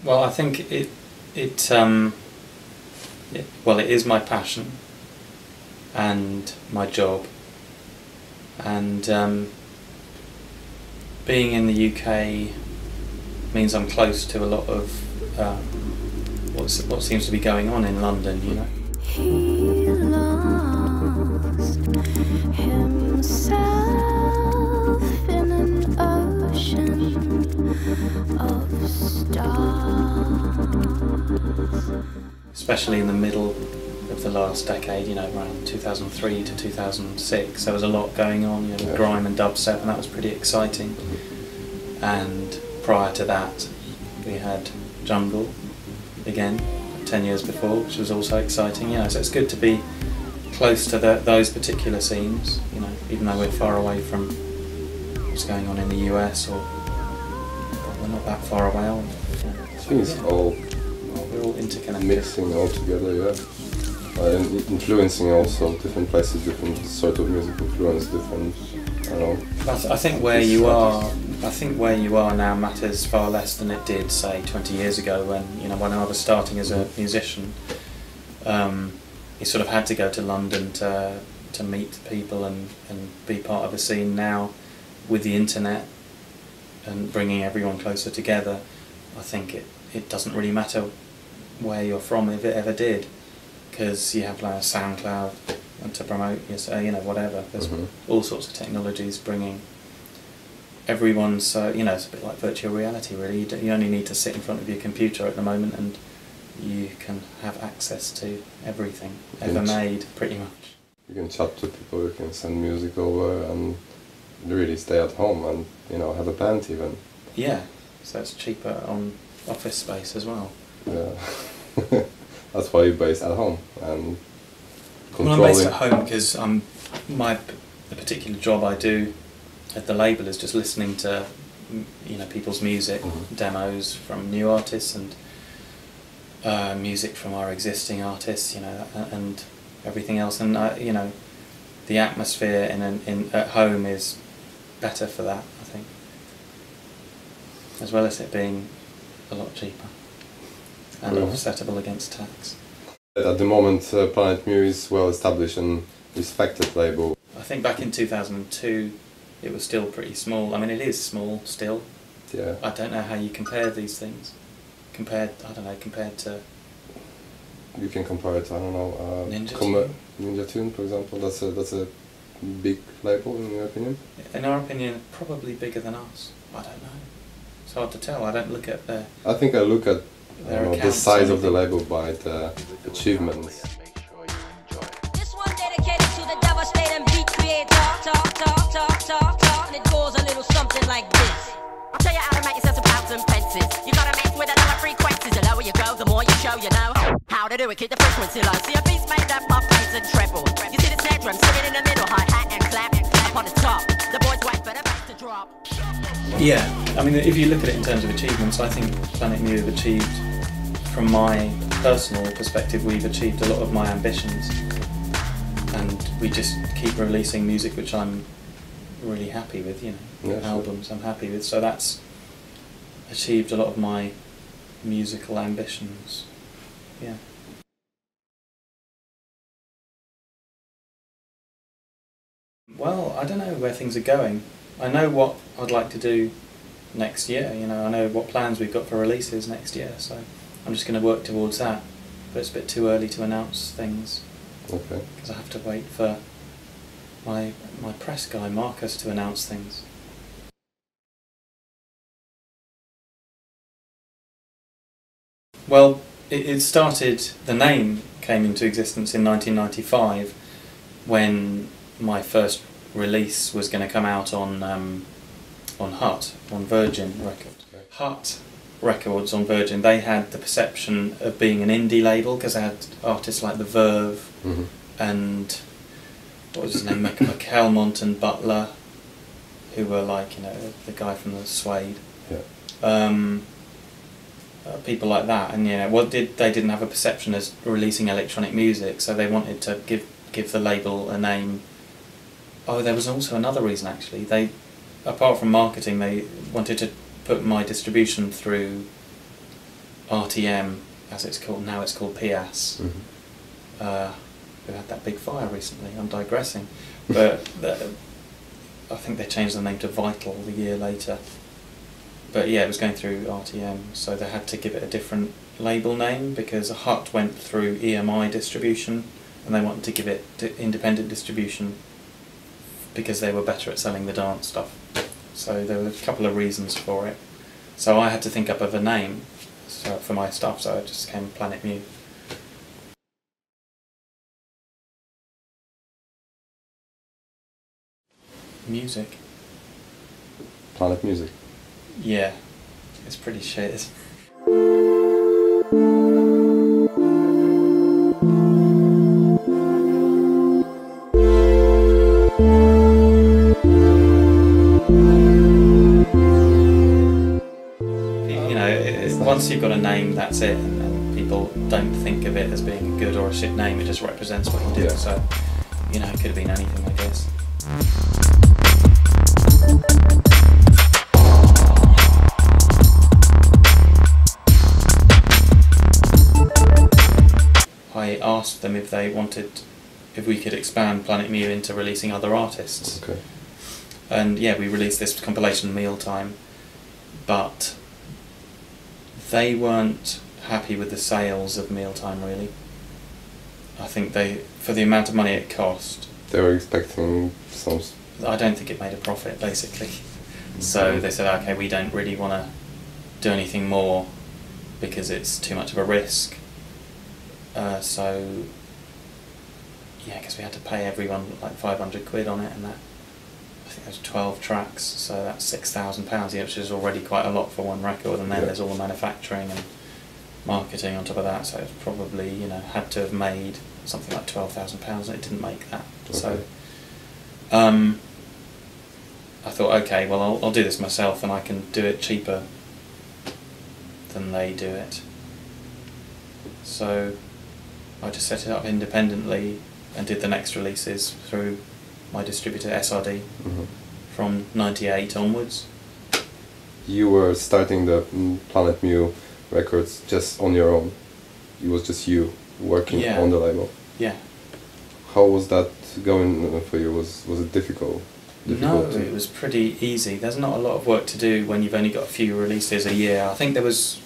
Well, I think well, it is my passion and my job, and being in the UK means I'm close to a lot of what seems to be going on in London, you know. He lost himself in an ocean of stars. Especially in the middle of the last decade, you know, around 2003 to 2006, there was a lot going on, you know, with grime and dubstep, and that was pretty exciting. And prior to that, we had jungle again, 10 years before, which was also exciting, you know, so it's good to be close to those particular scenes, you know, even though we're far away from what's going on in the US, or we're not that far away. Or, you know, I think it's all we're all interconnected. mixing all together, yeah. And influencing also different places, different sort of music influence, different, I don't know. I think where you are now matters far less than it did, say, 20 years ago, when I was starting as a musician. You sort of had to go to London to meet people and be part of a scene. Now, with the internet and bringing everyone closer together, I think it doesn't really matter where you're from, if it ever did, because you have like SoundCloud and to promote yourself, you know, whatever. There's all sorts of technologies bringing everyone's, you know, it's a bit like virtual reality really. You only need to sit in front of your computer at the moment and you can have access to everything ever made, pretty much. You can chat to people, you can send music over and really stay at home and, you know, have a band even. Yeah, so it's cheaper on office space as well. Yeah. That's why you're based at home and controlling. Well, I'm based at home because the particular job I do at the label is just listening to, you know, people's music, demos from new artists and music from our existing artists, you know, and everything else. And you know, the atmosphere at home is better for that, I think, as well as it being a lot cheaper and offsettable against tax. At the moment, Planet Mu is well established and respected label. I think back in 2002 it was still pretty small. I mean, it is small still. Yeah. I don't know how you compare these things. Compared to... You can compare it to, I don't know, Ninja Tune, for example. That's a big label in your opinion? In our opinion, probably bigger than us. I don't know. It's hard to tell. I don't look at their... I think I look at the size of the label by the achievements. This one dedicated to the devastating beat creator. Talk, and it goes a little something like this. I'll tell you how to make yourself some pounds and pences. You gotta mess with the lower frequencies. The lower you go, the more you show you know how to do it. Keep the frequency low. See a beat's made up of bass and treble. You see the snare drum sitting in the middle, hi-hat and clap up on the top. The boys wait for the bass to drop. Yeah, I mean, if you look at it in terms of achievements, I think Planet Mu have achieved, from my personal perspective, we've achieved a lot of my ambitions, and we just keep releasing music which I'm really happy with, you know, albums I'm happy with, so that's achieved a lot of my musical ambitions, yeah. Well, I don't know where things are going. I know what I'd like to do next year, you know, I know what plans we've got for releases next year, so I'm just going to work towards that, but it's a bit too early to announce things. Okay. Because I have to wait for my press guy, Marcus, to announce things. Well, it started, the name came into existence in 1995 when my first release was going to come out on Hut, on Virgin Records. Hut Records on Virgin, they had the perception of being an indie label because they had artists like The Verve and what was his name, McHelmont and Butler, who were like, you know, the guy from the Suede. Yeah. People like that, and you know, they didn't have a perception as releasing electronic music, so they wanted to give the label a name. Oh, there was also another reason actually. They, apart from marketing, they wanted to put my distribution through RTM, as it's called now, it's called PIAS. We had that big fire recently. I'm digressing, but I think they changed the name to Vital the year later. But yeah, it was going through RTM, so they had to give it a different label name because Hut went through EMI distribution, and they wanted to give it independent distribution because they were better at selling the dance stuff. So there were a couple of reasons for it. So I had to think up of a name for my stuff, so it just came Planet Mu. Music. Planet Music. Yeah, it's pretty shit, isn't it? Once you've got a name, that's it, and people don't think of it as being a good or a shit name. It just represents what you do. So, you know, it could have been anything, I guess. I asked them if we could expand Planet Mu into releasing other artists. Okay. And yeah, we released this compilation Mealtime, but they weren't happy with the sales of Mealtime, really. I think for the amount of money it cost, they were expecting some... I don't think it made a profit, basically. So they said, okay, we don't really want to do anything more because it's too much of a risk. So yeah, because we had to pay everyone like 500 quid on it, and that, I think there's 12 tracks, so that's £6,000, which is already quite a lot for one record, and then there's all the manufacturing and marketing on top of that, so it's probably, you know, had to have made something like £12,000, and it didn't make that. Okay. So I thought, okay, well I'll do this myself, and I can do it cheaper than they do it. So I just set it up independently and did the next releases through my distributor SRD from '98 onwards. You were starting the Planet Mu records just on your own. It was just you working on the label. Yeah. How was that going for you? Was it difficult? No, it was pretty easy. There's not a lot of work to do when you've only got a few releases a year. I think there was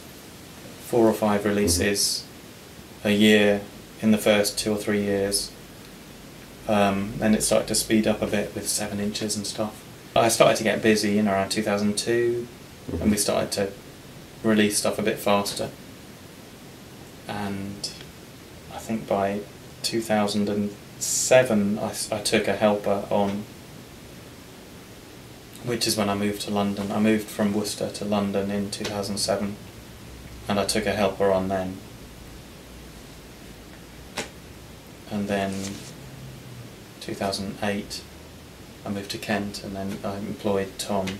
4 or 5 releases a year in the first 2 or 3 years. Then it started to speed up a bit with 7 inches and stuff. I started to get busy in around 2002, and we started to release stuff a bit faster. And I think by 2007 I took a helper on, which is when I moved to London. I moved from Worcester to London in 2007, and I took a helper on then. And then 2008 I moved to Kent, and then I employed Tom.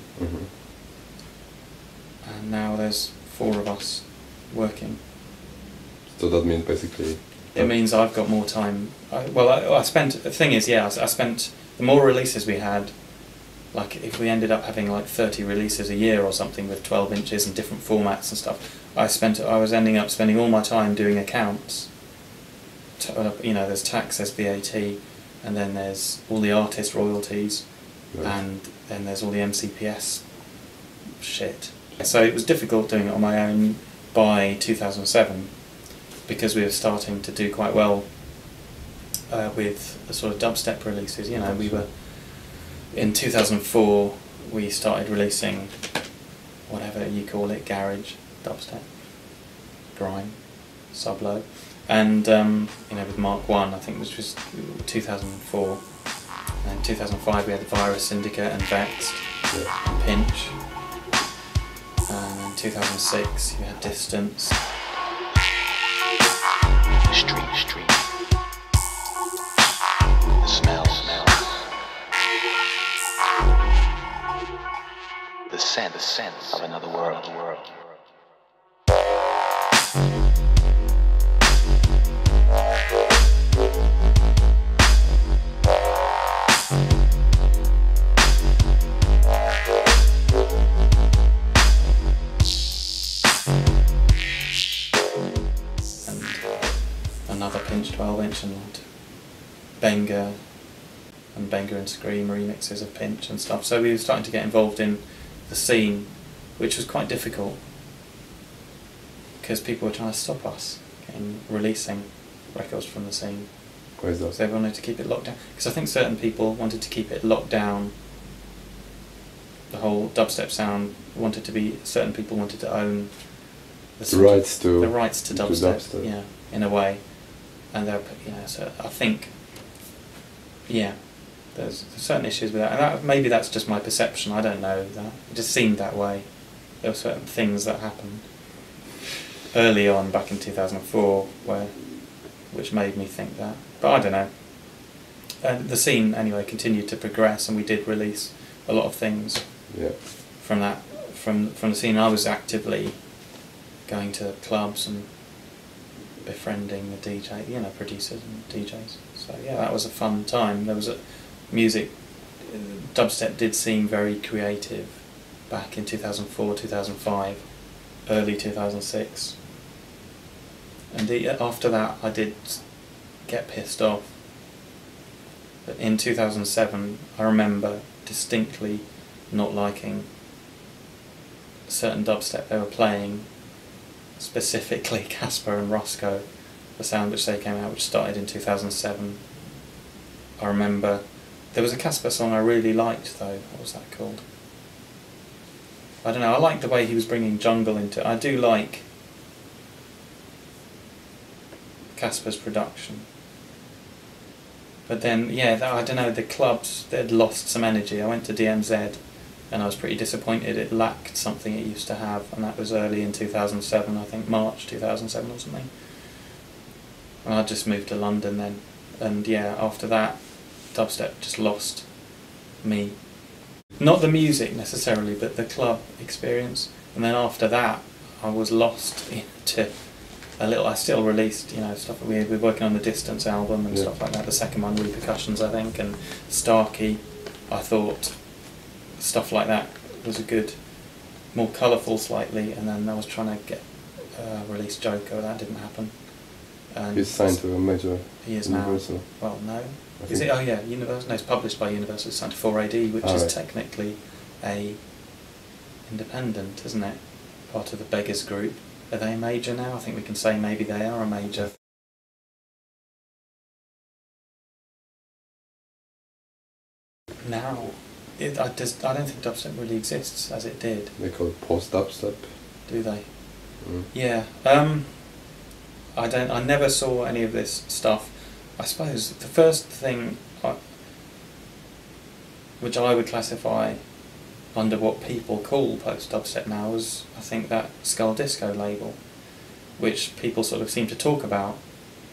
And now there's 4 of us working. So that means basically... It means I've got more time. I spent... The thing is, I spent... The more releases we had, like if we ended up having like 30 releases a year or something with 12 inches and different formats and stuff, I was ending up spending all my time doing accounts. You know, there's tax, there's VAT, and then there's all the artist royalties, and then there's all the MCPS shit. So it was difficult doing it on my own by 2007, because we were starting to do quite well with the sort of dubstep releases. You know, we were in 2004 we started releasing whatever you call it, garage, dubstep, grime, sub-low. And you know, with Mark 1, I think which was 2004, and in 2005 we had the Virus Syndicate and Vexed and Pinch, and in 2006 you had Distance. The street, the smells, the sense of another world. 8-inch, 12-inch, and Benga and Scream remixes of Pinch and stuff. So we were starting to get involved in the scene, which was quite difficult because people were trying to stop us releasing records from the scene. Why is that? So they wanted to keep it locked down. Because I think certain people wanted to keep it locked down. The whole dubstep sound certain people wanted to own the rights to dubstep. Yeah, in a way. And so I think, yeah, there's certain issues with that. And maybe that's just my perception. I don't know that. It just seemed that way. There were certain things that happened early on, back in 2004, which made me think that. But I don't know. The scene anyway continued to progress, and we did release a lot of things. Yeah. From the scene. I was actively going to clubs and befriending the DJ, producers and DJs. So yeah, that was a fun time. There was dubstep did seem very creative back in 2004, 2005, early 2006. And after that I did get pissed off. But in 2007 I remember distinctly not liking certain dubstep they were playing, specifically Casper and Roscoe, the sound which they came out, which started in 2007. I remember there was a Casper song I really liked though. What was that called? I don't know, I liked the way he was bringing jungle into it. I do like Casper's production. But then, yeah, I don't know, the clubs, they'd lost some energy. I went to DMZ and I was pretty disappointed. It lacked something it used to have, and that was early in 2007, I think March 2007 or something. And I just moved to London then, and yeah, after that, dubstep just lost me. Not the music necessarily, but the club experience. And then after that, I was lost into I still released, stuff. We were working on the Distance album and stuff like that. The second one, Repercussions, I think, and Strakey. I thought stuff like that was a good, more colourful slightly. And then I was trying to get release Joker. That didn't happen. And he's signed to a major. He is Universal. now. Well, no. Is it? Oh yeah, Universal. No, it's published by Universal. It's signed to 4AD, which is technically a independent, isn't it? Part of the Beggars Group. Are they a major now? I think we can say maybe they are a major. Now, I don't think dubstep really exists as it did. They call it post-dubstep. Do they? Mm. Yeah. I never saw any of this stuff. I suppose the first thing which I would classify under what people call post-dubstep now was, I think, that Skull Disco label, which people sort of seem to talk about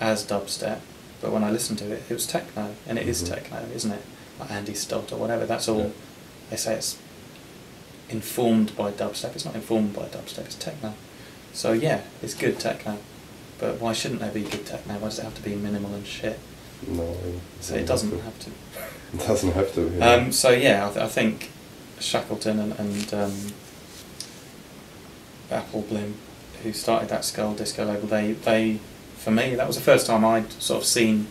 as dubstep, but when I listened to it, it was techno, and it is techno, isn't it? Like Andy Stott or whatever, that's all. They say it's informed by dubstep. It's not informed by dubstep, it's techno. So yeah, it's good techno, but why shouldn't there be good techno? Why does it have to be minimal and shit? No. So it doesn't have to. It doesn't have to. Yeah. So yeah, I think Shackleton and Apple Bloom, who started that Skull Disco label, they for me, that was the first time I'd sort of seen.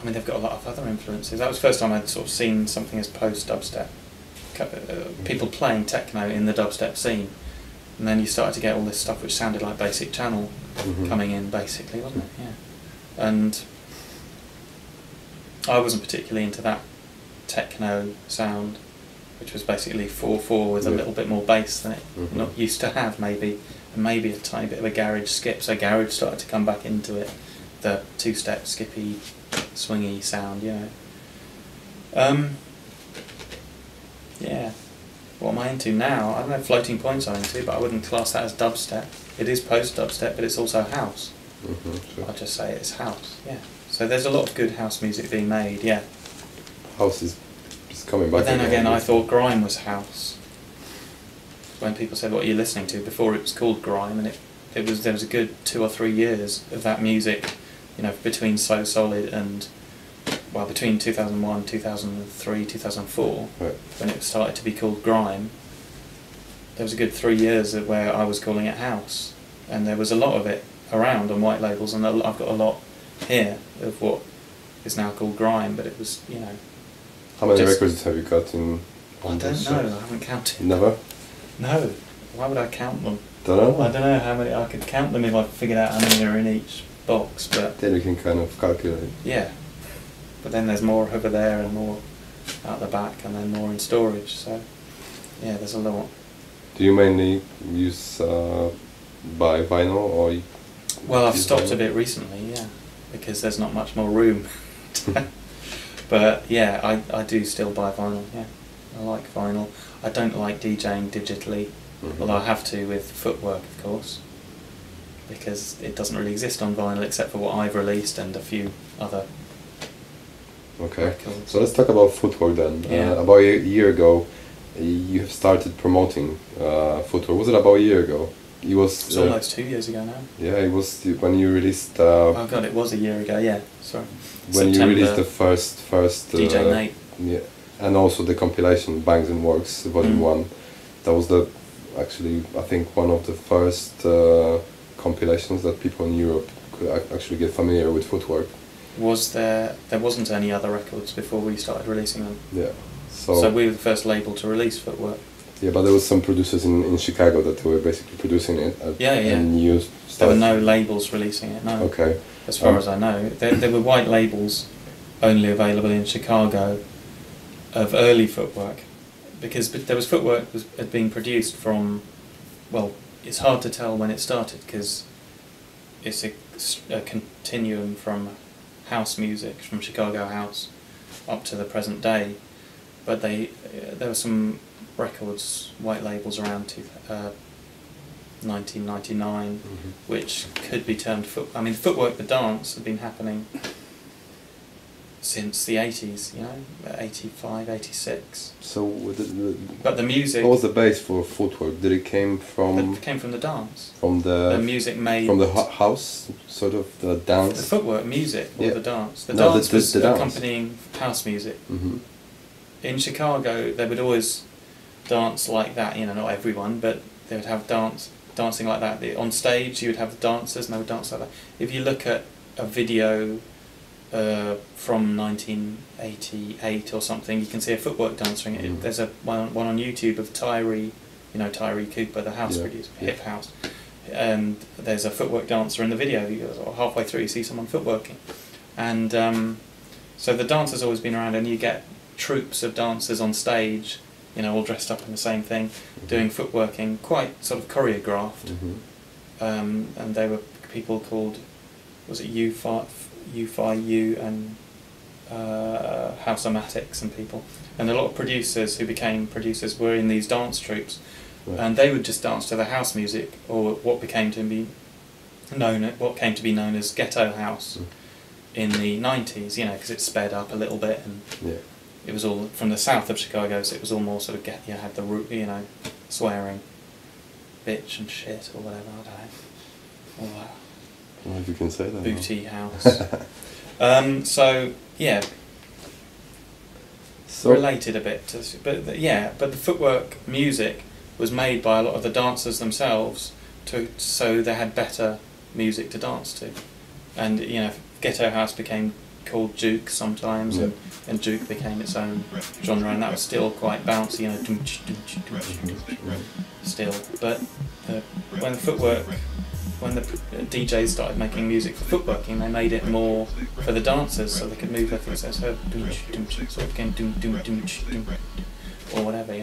I mean, they've got a lot of other influences. That was the first time I'd sort of seen something as post-dubstep. People playing techno in the dubstep scene. And then you started to get all this stuff which sounded like Basic Channel coming in, basically, wasn't it? Yeah. And I wasn't particularly into that techno sound, which was basically 4/4 with a little bit more bass than it not used to have, maybe, and maybe a tiny bit of a garage skip. So garage started to come back into it, the two-step skippy, swingy sound, yeah. What am I into now? I don't know, Floating Points I'm into, but I wouldn't class that as dubstep. It is post-dubstep, but it's also house. Sure. I'd just say it's house, yeah. So there's a lot of good house music being made, yeah. House is coming back. But then again, I thought grime was house. When people said, what are you listening to? Before it was called grime, and there was a good 2 or 3 years of that music, between So Solid and, well, between 2001, 2003, 2004, when it started to be called grime, there was a good 3 years where I was calling it house, and there was a lot of it around on white labels, and I've got a lot here of what is now called grime, but it was, you know. How many records have you got in? I don't know. I haven't counted. Never. No. Why would I count them? Don't know. I don't know how many. I could count them if I figured out how many are in each box, but then you can kind of calculate. Yeah. But then there's more over there and more out the back, and then more in storage. So yeah, there's a lot. Do you mainly use buy vinyl or? Well, I've stopped a bit recently, yeah, because there's not much more room. But yeah, I do still buy vinyl. Yeah, I like vinyl. I don't like DJing digitally, although I have to with Footwork, of course, because it doesn't really exist on vinyl except for what I've released and a few other. Okay, records. So let's talk about Footwork then. Yeah. About a year ago, you have started promoting Footwork. Was it about a year ago? It was. It's almost 2 years ago now. Yeah, it was when you released. Oh god, it was a year ago. Yeah, sorry. When September, you released the first DJ Nate. Yeah, and also the compilation Bangs and Works Volume 1. That was actually I think one of the first compilations that people in Europe could actually get familiar with Footwork. There wasn't any other records before we started releasing them. Yeah. So we were the first label to release Footwork. Yeah, but there was some producers in Chicago that were basically producing it. And you there were no labels releasing it, no. Okay. As far as I know. There were white labels only available in Chicago of early Footwork. Because there was Footwork had been produced from, well, it's hard to tell when it started because it's a continuum from house music, from Chicago house up to the present day. But there were some records, white labels around 1999, which could be termed Footwork, the dance, had been happening since the 80s, 85, 86. So, but the music. What was the base for Footwork? Did it came from? It came from the dance. From the music made from the house, sort of the dance. The Footwork music or the dance. The no, dance was the accompanying house music. In Chicago, they would always dance like that. Not everyone, but they would have dancing like that. On stage, you would have the dancers, and they would dance like that. If you look at a video from 1988 or something, you can see a Footwork dancer. There's one on YouTube of Tyree, Tyree Cooper, the house producer, hip house, and there's a Footwork dancer in the video. Halfway through, you see someone footworking, and so the dance has always been around, and you get troops of dancers on stage, all dressed up in the same thing, doing footworking, quite sort of choreographed, and they were people called, was it U5U and House-O-Matics and people, and a lot of producers who became producers were in these dance troupes, and they would just dance to the house music, or what came to be known as ghetto house in the 90s, because it sped up a little bit, and it was all from the south of Chicago, so it was all more sort of had the swearing, bitch and shit or whatever, I don't know, all that. Well, if you can say that. Booty house. So related a bit to, but the Footwork music was made by a lot of the dancers themselves, so they had better music to dance to, and ghetto house became called juke sometimes, and juke became its own genre, and that was still quite bouncy, still. But when the DJs started making music for footworking, they made it more for the dancers, so they could move their feet. So it's sort of again or whatever,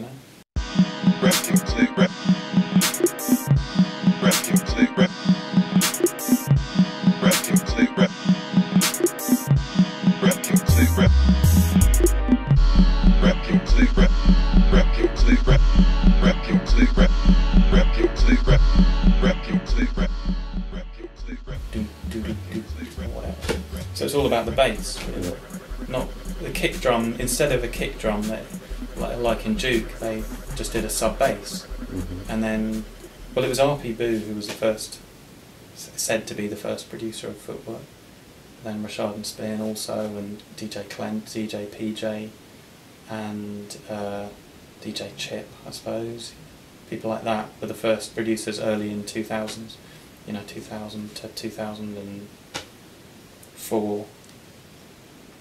So it's all about the bass, really. Not the kick drum. Instead of a kick drum, like in Duke, they just did a sub bass, and then, it was R.P. Boo who was the first, said to be the first producer of Footwork. Then Rashad and Spin also, and DJ Clent, DJ PJ, and DJ Chip, I suppose. People like that were the first producers early in 2000s. you know, 2000 to 2004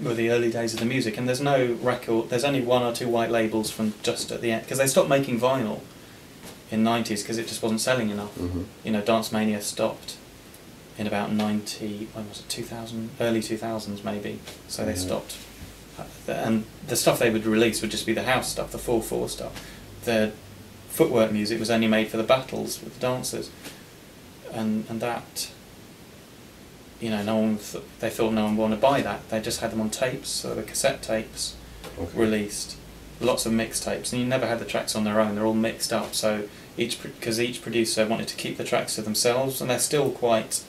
were the early days of the music, and there's no record, there's only 1 or 2 white labels from just at the end, because they stopped making vinyl in 90s because it just wasn't selling enough. You know, Dance Mania stopped in about 90, when was it, 2000, early 2000s maybe, so they stopped. And the stuff they would release would just be the house stuff, the 4/4 stuff. The Footwork music was only made for the battles with the dancers, and that, you know, no one they thought no one wanted to buy that. They just had them on tapes, so the cassette tapes released, lots of mixtapes, and you never had the tracks on their own. They're all mixed up. So because each producer wanted to keep the tracks to themselves, and they still don't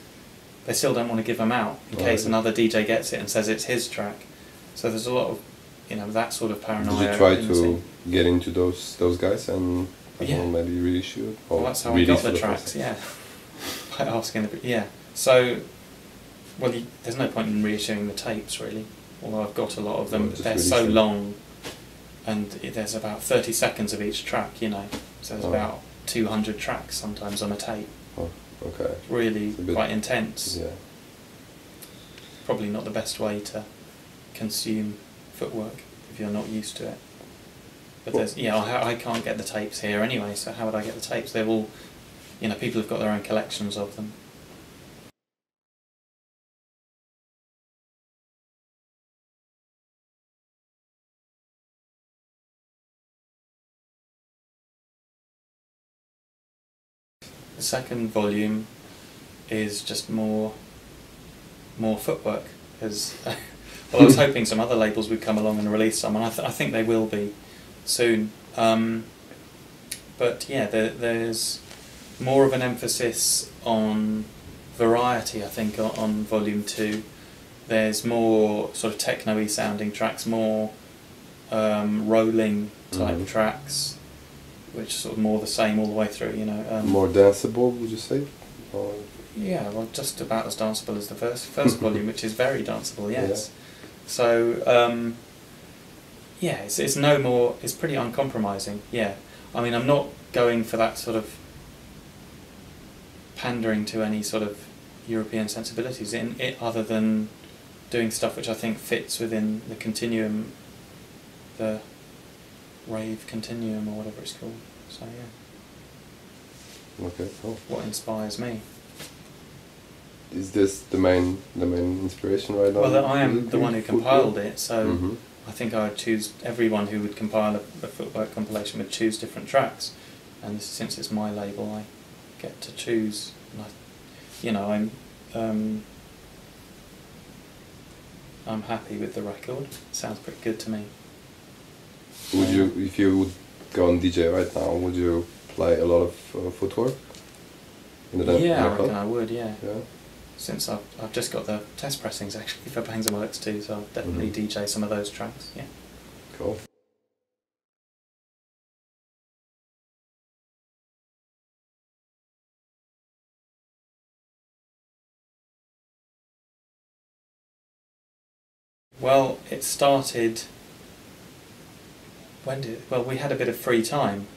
want to give them out in case another DJ gets it and says it's his track. So there's a lot of, you know, that sort of paranoia. Did you try to get into those guys and maybe reissue it? Well, that's how I got the tracks. Yeah, by asking So, well, there's no point in reissuing the tapes really. Although I've got a lot of them, they're so long, and there's about 30 seconds of each track. You know, so there's about 200 tracks sometimes on a tape. Oh, okay. Really quite intense. Yeah. Probably not the best way to consume Footwork if you're not used to it. But there's, I can't get the tapes here anyway, so how would I get the tapes? They're all, you know, people have got their own collections of them. The second volume is just more Footwork, because well, I was hoping some other labels would come along and release some, and I think they will be soon. But yeah, there's more of an emphasis on variety, I think, on Volume 2. There's more sort of techno-y sounding tracks, more rolling type tracks, which are sort of more the same all the way through, you know. More danceable, would you say? Or yeah, well, just about as danceable as the first volume, which is very danceable, yes. Yeah. So, yeah, it's no more, it's pretty uncompromising, yeah. I mean, I'm not going for that sort of pandering to any sort of European sensibilities in it, other than doing stuff which I think fits within the continuum, the rave continuum or whatever it's called. So yeah. Okay, cool. What inspires me. Is this the main inspiration right now? Well, I am the one who compiled it, so I think I would choose, everyone who would compile a Footwork compilation would choose different tracks, and since it's my label, I get to choose. And I'm happy with the record. It sounds pretty good to me. Would you, if you would go on DJ right now, would you play a lot of Footwork? Yeah, I reckon I would. Yeah. Since I've just got the test pressings actually for Bangs and Works too, so I'll definitely DJ some of those tracks. Yeah. Cool. Well, it started. We had a bit of free time,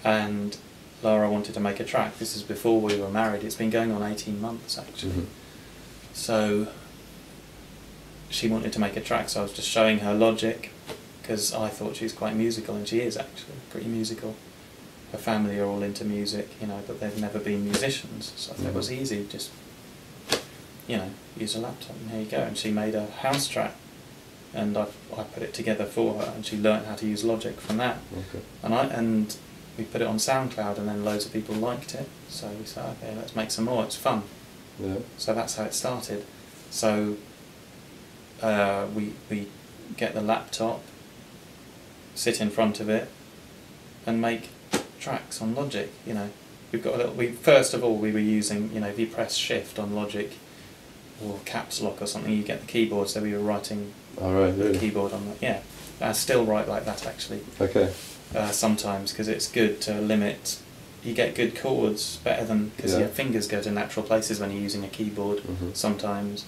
and Lara wanted to make a track. This is before we were married. It's been going on 18 months actually. So she wanted to make a track, so I was just showing her Logic, because I thought she was quite musical, and she is actually pretty musical. Her family are all into music, you know, but they've never been musicians, so I thought it was easy, just, you know, use a laptop and here you go. And she made a house track, and I put it together for her, and she learnt how to use Logic from that. And we put it on SoundCloud, and then loads of people liked it, so we said, okay, let's make some more, it's fun. So that's how it started. So we get the laptop, sit in front of it, and make tracks on Logic. You know, we've got a little. First of all, we were using, you know, if you press Shift on Logic or Caps Lock or something, you get the keyboard. So we were writing the keyboard on that. Yeah, I still write like that actually. Okay. Sometimes, because it's good to limit. You get good chords better than, because your fingers go to natural places when you're using a keyboard. Sometimes.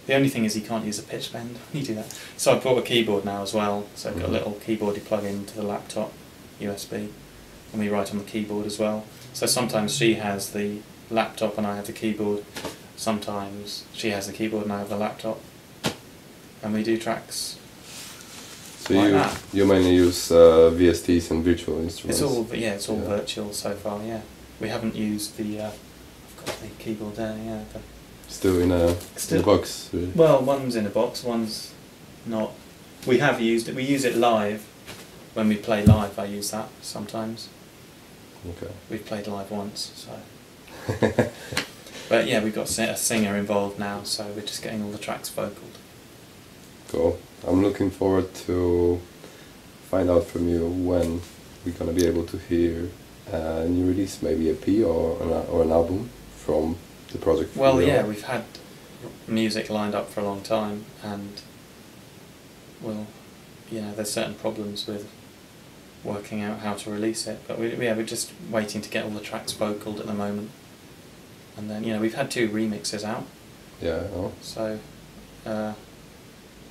The only thing is you can't use a pitch bend when you do that. So I bought a keyboard now as well. So I've got a little keyboard you plug into the laptop, USB, and we write on the keyboard as well. So sometimes she has the laptop and I have the keyboard. Sometimes she has the keyboard and I have the laptop, and we do tracks. So like that. You mainly use VSTs and virtual instruments. It's all virtual so far. Yeah, we haven't used the. I've got the keyboard there. Yeah. Still in a box. Really. Well, one's in a box. One's not. We have used it. We use it live. When we play live, I use that sometimes. Okay. We've played live once, so. But yeah, we've got a singer involved now, so we're just getting all the tracks vocaled. Cool. I'm looking forward to find out from you when we're gonna be able to hear a new release, maybe an EP or an album from the project. Well, yeah, we've had music lined up for a long time, and there's certain problems with working out how to release it, but we're just waiting to get all the tracks vocaled at the moment. And then, we've had 2 remixes out. Yeah, I know. So,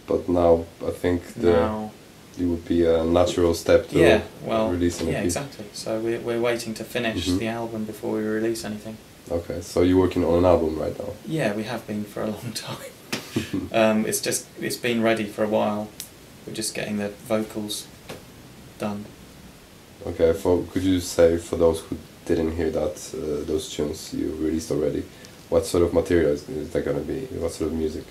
but now I think it would be a natural step to release an EP. Yeah, exactly. So we're waiting to finish the album before we release anything. Okay, so you're working on an album right now? Yeah, we have been for a long time. It's been ready for a while. We're just getting the vocals done. Okay, could you say, for those who didn't hear those tunes you released already, what sort of material is that going to be? What sort of music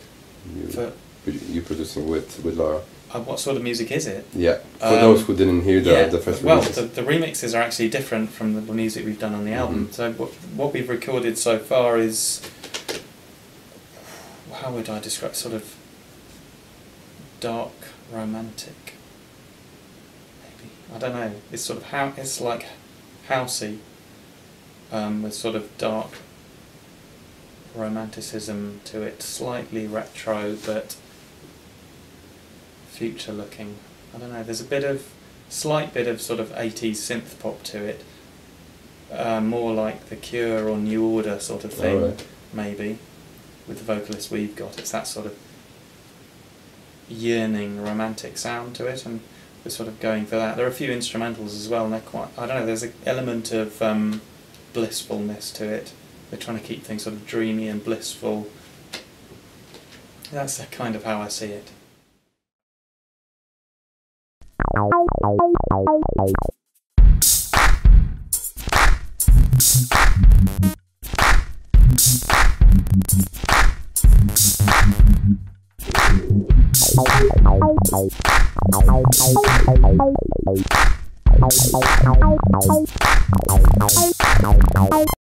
you producing with Laura? What sort of music is it? Yeah, for those who didn't hear the first releases. Well, the remixes are actually different from the music we've done on the album. So what we've recorded so far is, how would I describe, sort of dark romantic, maybe. I don't know. It's sort of it's like housey, with sort of dark romanticism to it, slightly retro but future looking. I don't know, there's a slight bit of sort of 80s synth pop to it, more like The Cure or New Order sort of thing, maybe, with the vocalist we've got. It's that sort of yearning romantic sound to it, and we're sort of going for that. There are a few instrumentals as well, and they're quite, I don't know, there's an element of blissfulness to it. We're trying to keep things sort of dreamy and blissful. That's kind of how I see it.